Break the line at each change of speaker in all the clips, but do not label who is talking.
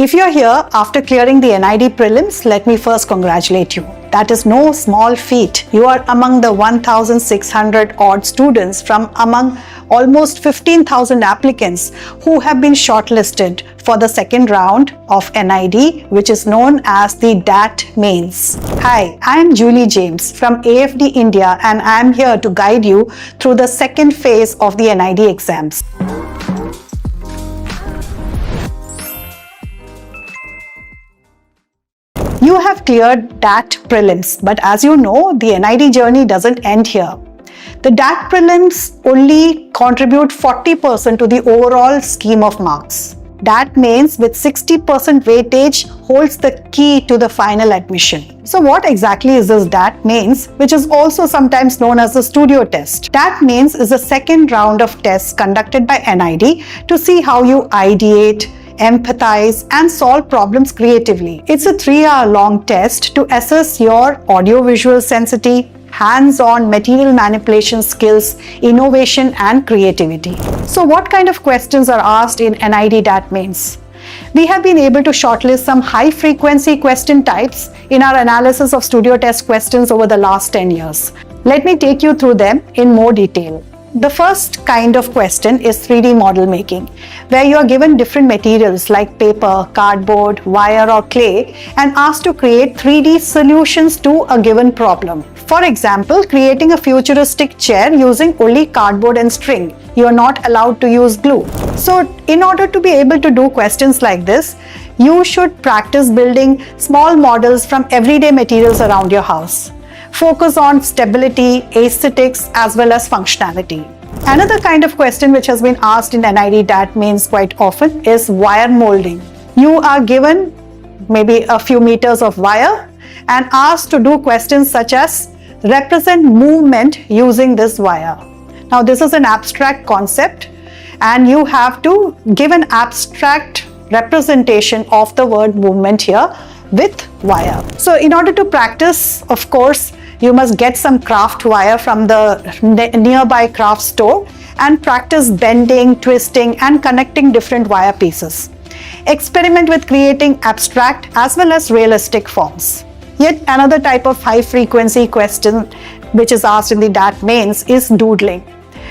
If you're here after clearing the NID prelims, let me first congratulate you. That is no small feat. You are among the 1,600 odd students from among almost 15,000 applicants who have been shortlisted for the second round of NID, which is known as the DAT Mains. Hi, I am Julie James from AFD India, and I am here to guide you through the second phase of the NID exams. You have cleared DAT prelims, but as you know, the NID journey doesn't end here. The DAT prelims only contribute 40% to the overall scheme of marks. DAT Mains with 60% weightage holds the key to the final admission. So what exactly is this DAT Mains, which is also sometimes known as the Studio Test? DAT Mains is the second round of tests conducted by NID to see how you ideate, empathize, and solve problems creatively. It's a 3-hour-long test to assess your audiovisual sensitivity, hands-on material manipulation skills, innovation, and creativity. So what kind of questions are asked in NID DAT Mains? We have been able to shortlist some high-frequency question types in our analysis of Studio Test questions over the last 10 years. Let me take you through them in more detail. The first kind of question is 3D model making, where you are given different materials like paper, cardboard, wire, or clay and asked to create 3D solutions to a given problem. For example, creating a futuristic chair using only cardboard and string. You are not allowed to use glue. So, in order to be able to do questions like this, you should practice building small models from everyday materials around your house. Focus on stability, aesthetics, as well as functionality. Another kind of question which has been asked in NID DAT Mains quite often is wire molding. You are given maybe a few meters of wire and asked to do questions such as represent movement using this wire. Now this is an abstract concept and you have to give an abstract representation of the word movement here with wire. So in order to practice, of course, you must get some craft wire from the nearby craft store and practice bending, twisting, and connecting different wire pieces. Experiment with creating abstract as well as realistic forms. Yet another type of high frequency question which is asked in the DAT Mains is doodling.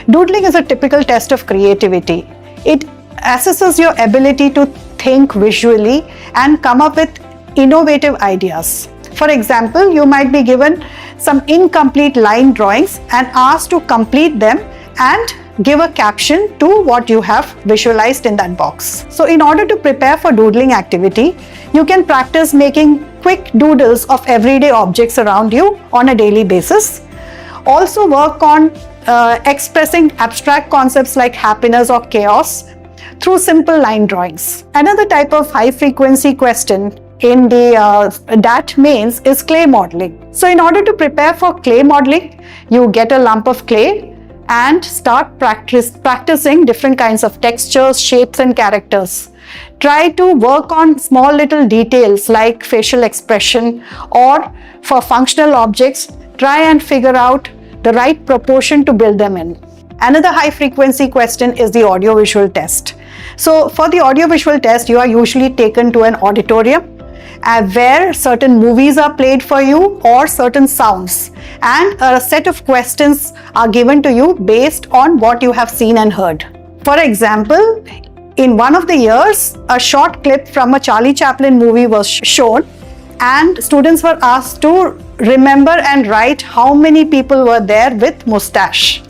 Doodling is a typical test of creativity. It assesses your ability to think visually and come up with innovative ideas. For example, you might be given some incomplete line drawings and asked to complete them and give a caption to what you have visualized in that box. So in order to prepare for doodling activity, you can practice making quick doodles of everyday objects around you on a daily basis. Also work on expressing abstract concepts like happiness or chaos through simple line drawings. Another type of high frequency question in the DAT Mains is clay modeling. So in order to prepare for clay modeling, you get a lump of clay and start practicing different kinds of textures, shapes, and characters. Try to work on small little details like facial expression, or for functional objects, try and figure out the right proportion to build them in. Another high frequency question is the audiovisual test. So for the audiovisual test, you are usually taken to an auditorium where certain movies are played for you or certain sounds, and a set of questions are given to you based on what you have seen and heard. For example, in one of the years, a short clip from a Charlie Chaplin movie was shown and students were asked to remember and write how many people were there with mustache.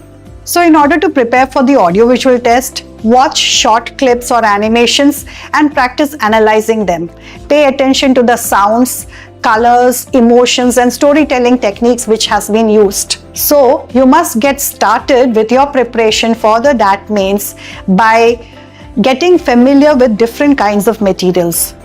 So in order to prepare for the audiovisual test, watch short clips or animations and practice analyzing them. Pay attention to the sounds, colors, emotions, and storytelling techniques which has been used. So you must get started with your preparation for the DAT Mains by getting familiar with different kinds of materials.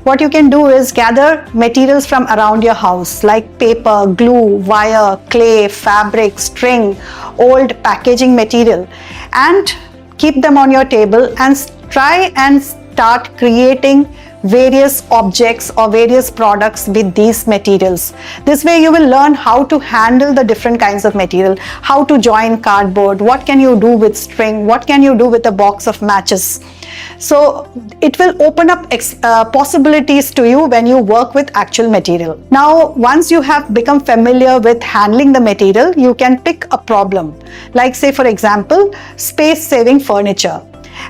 What you can do is gather materials from around your house like paper, glue, wire, clay, fabric, string, old packaging material, and keep them on your table and try and start creating various objects or various products with these materials. This way you will learn how to handle the different kinds of material, how to join cardboard, what can you do with string, what can you do with a box of matches. So it will open up possibilities to you when you work with actual material. Now, once you have become familiar with handling the material, you can pick a problem, like say for example, space-saving furniture,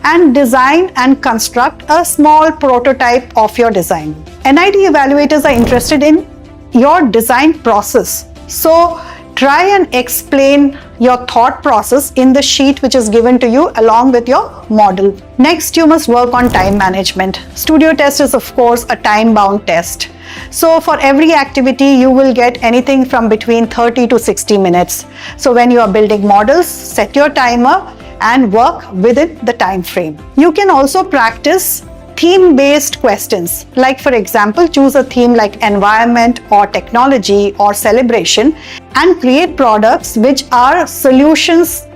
and design and construct a small prototype of your design. NID evaluators are interested in your design process. So try and explain your thought process in the sheet which is given to you along with your model. Next, you must work on time management. Studio test is of course a time-bound test. So for every activity, you will get anything from between 30 to 60 minutes. So when you are building models, set your timer and work within the time frame. You can also practice theme-based questions, like for example, choose a theme like environment or technology or celebration and create products which are solutions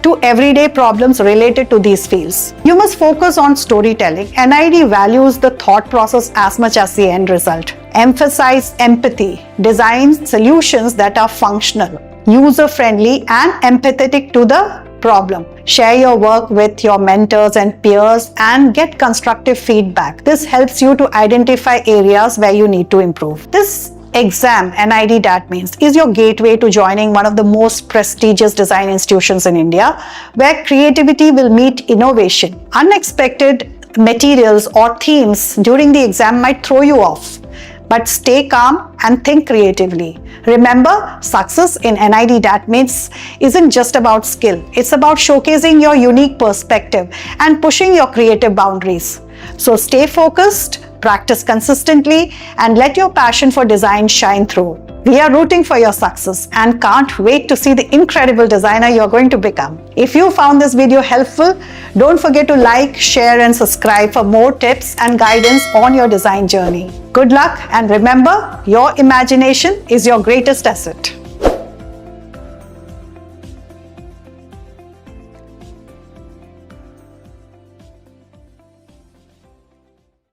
to everyday problems related to these fields. You must focus on storytelling. NID values the thought process as much as the end result. Emphasize empathy. Design solutions that are functional, user-friendly and empathetic to the problem. Share your work with your mentors and peers and get constructive feedback. This helps you to identify areas where you need to improve. This exam, NID DAT Mains, is your gateway to joining one of the most prestigious design institutions in India, where creativity will meet innovation. Unexpected materials or themes during the exam might throw you off, but stay calm and think creatively. Remember, success in NID DAT Mains isn't just about skill. It's about showcasing your unique perspective and pushing your creative boundaries. So stay focused, practice consistently, and let your passion for design shine through. We are rooting for your success and can't wait to see the incredible designer you're going to become. If you found this video helpful, don't forget to like, share and subscribe for more tips and guidance on your design journey. Good luck, and remember, your imagination is your greatest asset.